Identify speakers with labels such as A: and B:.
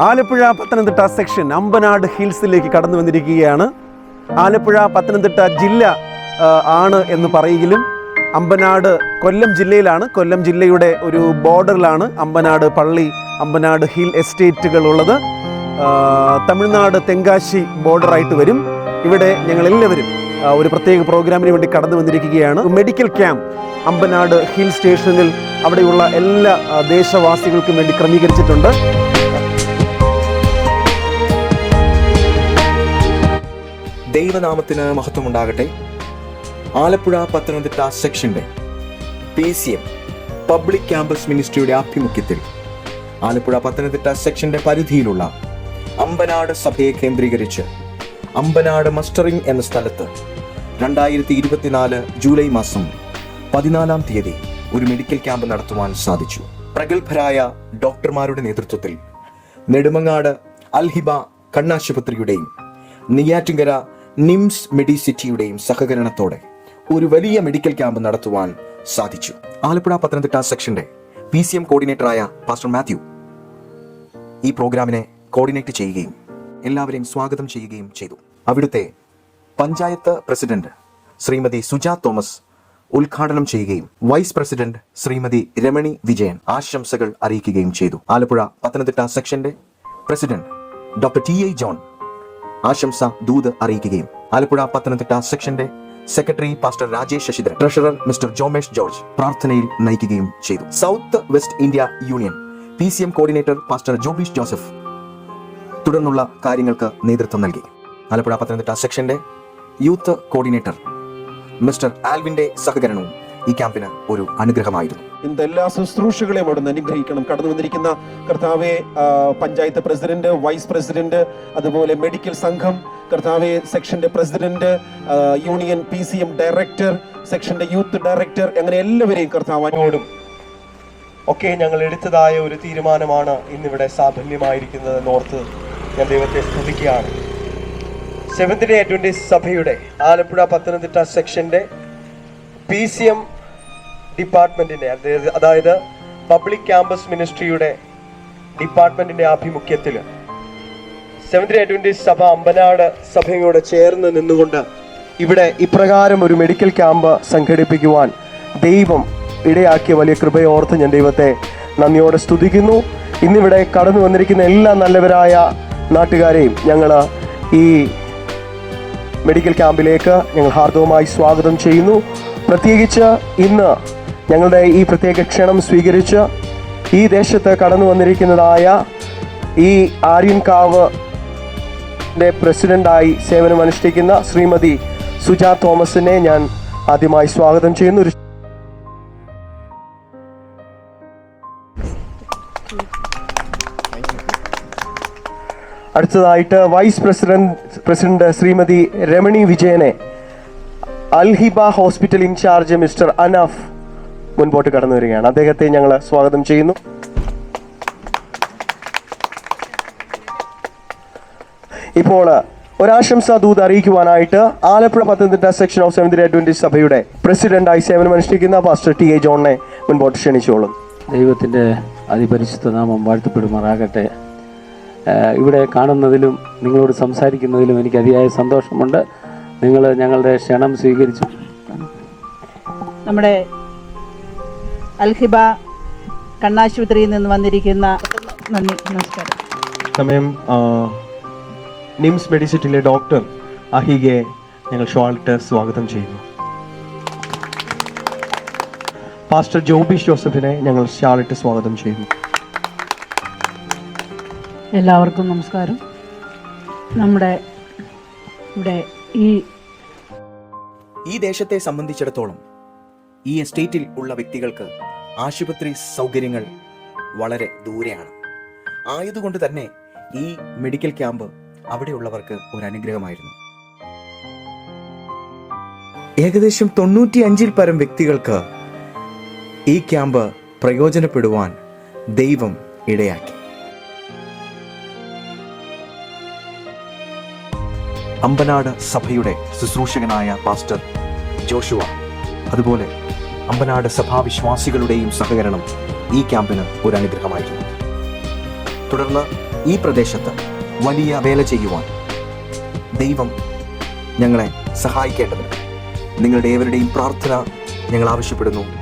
A: Alappuzha Pathanamthitta section Ambanad ഹിൽസിലേക്ക് കടന്നു വന്നിരിക്കുകയാണ്. ആലപ്പുഴ പത്തനംതിട്ട ജില്ല ആണ് എന്ന് പറയെങ്കിലും അമ്പനാട് കൊല്ലം ജില്ലയിലാണ്. കൊല്ലം ജില്ലയുടെ ഒരു ബോർഡറിലാണ് അമ്പനാട് പള്ളി, അമ്പനാട് ഹിൽ എസ്റ്റേറ്റുകൾ ഉള്ളത്. തമിഴ്നാട് തെങ്കാശി ബോർഡറായിട്ട് വരും. ഇവിടെ ഞങ്ങളെല്ലാവരും ഒരു പ്രത്യേക പ്രോഗ്രാമിന് വേണ്ടി കടന്നു വന്നിരിക്കുകയാണ്. മെഡിക്കൽ ക്യാമ്പ് അമ്പനാട് ഹിൽ സ്റ്റേഷനിൽ അവിടെയുള്ള എല്ലാ ദേശവാസികൾക്കും വേണ്ടി ക്രമീകരിച്ചിട്ടുണ്ട്.
B: ദൈവനാമത്തിന് മഹത്വമുണ്ടാകട്ടെ. ആലപ്പുഴ പത്തനംതിട്ട സെക്ഷന്റെ PCM പബ്ലിക് ക്യാമ്പസ് മിനിസ്ട്രിയുടെ ആഭിമുഖ്യത്തിൽ ആലപ്പുഴ പത്തനംതിട്ട സെക്ഷന്റെ പരിധിയിലുള്ള അമ്പനാട് സഭയെ കേന്ദ്രീകരിച്ച് അമ്പനാട് മസ്റ്ററിംഗ് എന്ന സ്ഥലത്ത് 2024 ജൂലൈ മാസം 14-ാം തീയതി ഒരു മെഡിക്കൽ ക്യാമ്പ് നടത്തുവാൻ സാധിച്ചു. പ്രഗത്ഭരായ ഡോക്ടർമാരുടെ നേതൃത്വത്തിൽ നെടുമങ്ങാട് അൽഹിബ കണ്ണാശുപത്രിയുടെയും നെയ്യാറ്റിൻകര നിംസ് മെഡിസിറ്റിയുടെയും സഹകരണത്തോടെ ഒരു വലിയ മെഡിക്കൽ ക്യാമ്പ് നടത്തുവാൻ സാധിച്ചു. ആലപ്പുഴ പത്തനംതിട്ട സെക്ഷന്റെ PCM കോർഡിനേറ്ററായ പാസ്റ്റർ മാത്യു ഈ പ്രോഗ്രാമിനെ കോർഡിനേറ്റ് ചെയ്യുകയും എല്ലാവരെയും സ്വാഗതം ചെയ്യുകയും ചെയ്തു. അവിടുത്തെ പഞ്ചായത്ത് പ്രസിഡന്റ് ശ്രീമതി സുജാ തോമസ് ഉദ്ഘാടനം ചെയ്യുകയും വൈസ് പ്രസിഡന്റ് ശ്രീമതി രമണി വിജയൻ ആശംസകൾ അറിയിക്കുകയും ചെയ്തു. ആലപ്പുഴ പത്തനംതിട്ട സെക്ഷന്റെ പ്രസിഡന്റ് ഡോക്ടർ TA ജോൺ ആശംസ ദൂത് അറിയിക്കുകയും ആലപ്പുഴ പത്തനംതിട്ട സെക്ഷന്റെ secretary pastor Rajesh Sasidharan, treasurer mister Jomesh George പ്രാർത്ഥനയിൽ നയിക്കുകയും ചെയ്തു. South west India union PCM coordinator pastor Jobeesh Joseph തുടർന്നുള്ള കാര്യങ്ങൾക്ക് നേതൃത്വം നൽകി. ആലപ്പുഴ പത്തനംതിട്ട സെക്ഷന്റെ യൂത്ത് കോർഡിനേറ്റർ മിസ്റ്റർ ആൽവിന്റെ സഹകരണവും ഈ ക്യാമ്പിന് ഒരു അനുഗ്രഹമായിരുന്നു.
A: ഇന്ന് എല്ലാ ശുശ്രൂഷകളെയും അവിടുന്ന് അനുഗ്രഹിക്കണം. കടന്നു വന്നിരിക്കുന്ന കർത്താവെ, പഞ്ചായത്ത് പ്രസിഡന്റ്, വൈസ് പ്രസിഡന്റ്, അതുപോലെ മെഡിക്കൽ സംഘം, കർത്താവെ സെക്ഷന്റെ പ്രസിഡന്റ്, യൂണിയൻ PCM ഡയറക്ടർ, സെക്ഷന്റെ യൂത്ത് ഡയറക്ടർ, അങ്ങനെ എല്ലാവരെയും കർത്താവിനോടും
C: ഒക്കെ ഞങ്ങൾ എടുത്തതായ ഒരു തീരുമാനമാണ് ഇന്നിവിടെ സാഫല്യമായിരിക്കുന്നത് എന്നോർത്ത് ഞാൻ ദൈവത്തെ സ്തുതിക്കുകയാണ്. സെവന്ത് ഡേ അഡ്വന്റിസ്റ്റ് സഭയുടെ ആലപ്പുഴ പത്തനംതിട്ട സെക്ഷന്റെ PCM ഡിപ്പാർട്ട്മെന്റിന്റെ, അതായത് പബ്ലിക് ക്യാമ്പസ് മിനിസ്ട്രിയുടെ ഡിപ്പാർട്ട്മെന്റിന്റെ ആഭിമുഖ്യത്തിൽ സെവന്ത് ഡേ അഡ്വന്റിസ്റ്റ് സഭ അമ്പനാട് സഭയോട് ചേർന്ന് നിന്നുകൊണ്ട് ഇവിടെ ഇപ്രകാരം ഒരു മെഡിക്കൽ ക്യാമ്പ് സംഘടിപ്പിക്കുവാൻ ദൈവം ഇടയാക്കിയ വലിയ കൃപയോർത്ത് ഞാൻ ദൈവത്തെ നന്ദിയോടെ സ്തുതിക്കുന്നു. ഇന്നിവിടെ കടന്നു വന്നിരിക്കുന്ന എല്ലാ നല്ലവരായ നാട്ടുകാരെയും ഞങ്ങൾ ഈ മെഡിക്കൽ ക്യാമ്പിലേക്ക് ഞങ്ങൾ ഹാർദവമായി സ്വാഗതം ചെയ്യുന്നു. പ്രത്യേകിച്ച് ഇന്ന് ഞങ്ങളുടെ ഈ പ്രത്യേക ക്ഷണം സ്വീകരിച്ച് ഈ ദേശത്ത് കടന്നു വന്നിരിക്കുന്നതായ ഈ ആര്യൻകാവ് പ്രസിഡന്റായി സേവനമനുഷ്ഠിക്കുന്ന ശ്രീമതി സുജാ തോമസിനെ ഞാൻ ആദ്യമായി സ്വാഗതം ചെയ്യുന്നു. അടുത്തതായിട്ട് വൈസ് പ്രസിഡന്റ് ശ്രീമതി രമണി വിജയനെ അൽഹിബ ഹോസ്പിറ്റൽ ഇൻചാർജ് മിസ്റ്റർ അനഫ് മുൻപോട്ട് കടന്നു വരികയാണ്. അദ്ദേഹത്തെ ഞങ്ങൾ സ്വാഗതം ചെയ്യുന്നു. ഇപ്പോൾ ഒരാശംസാ ദൂത് അറിയിക്കുവാനായിട്ട് Alappuzha Pathanamthitta section of seventh day Adventist സഭയുടെ പ്രസിഡന്റായി സേവനമനുഷ്ഠിക്കുന്ന പാസ്റ്റർ TA ജോണിനെ മുൻപോട്ട് ക്ഷണിച്ചോളും.
D: ദൈവത്തിൻ്റെ അതിപരിശുദ്ധ നാമം വാഴ്ത്തപ്പെടുമാറാകട്ടെ. ഇവിടെ കാണുന്നതിലും നിങ്ങളോട് സംസാരിക്കുന്നതിലും എനിക്ക് അതിയായ സന്തോഷമുണ്ട്. നിങ്ങൾ ഞങ്ങളുടെ ക്ഷണം സ്വീകരിച്ചു.
E: നമ്മുടെ അൽഹിബ കണ്ണാശുപത്രിയിൽ നിന്ന് വന്നിരിക്കുന്ന നന്ദി, നമസ്കാരം.
C: സമയം നിംസ് മെഡിസിറ്റിയിലെ ഡോക്ടർ അഹിഗയെ ഞങ്ങൾ ഷോൾട്ട് സ്വാഗതം ചെയ്യുന്നു. പാസ്റ്റർ ജോബീഷ് ജോസഫിനെ ഞങ്ങൾ ഷാളിട്ട് സ്വാഗതം ചെയ്യുന്നു.
F: എല്ലാവർക്കും നമസ്കാരം. നമ്മുടെ ഇവിടെ
B: ഈ ദേശത്തെ സംബന്ധിച്ചിടത്തോളം ഈ എസ്റ്റേറ്റിൽ ഉള്ള വ്യക്തികൾക്ക് ആശുപത്രി സൗകര്യങ്ങൾ വളരെ ദൂരെയാണ്. ആയതുകൊണ്ട് തന്നെ ഈ മെഡിക്കൽ ക്യാമ്പ് അവിടെയുള്ളവർക്ക് ഒരു അനുഗ്രഹമായിരുന്നു. ഏകദേശം 95-ൽ പരം വ്യക്തികൾക്ക് ഈ ക്യാമ്പ് പ്രയോജനപ്പെടുവാൻ ദൈവം ഇടയാക്കി. അമ്പനാട് സഭയുടെ ശുശ്രൂഷകനായ പാസ്റ്റർ ജോഷുവ, അതുപോലെ അമ്പനാട് സഭാവിശ്വാസികളുടെയും സഹകരണം ഈ ക്യാമ്പിന് ഒരു അനുഗ്രഹമായിരുന്നു. തുടർന്ന് ഈ പ്രദേശത്ത് വലിയ വേല ചെയ്യുവാൻ ദൈവം ഞങ്ങളെ സഹായിക്കേണ്ടതിന് നിങ്ങളുടെ ഏവരുടെയും പ്രാർത്ഥന ഞങ്ങൾ ആവശ്യപ്പെടുന്നു.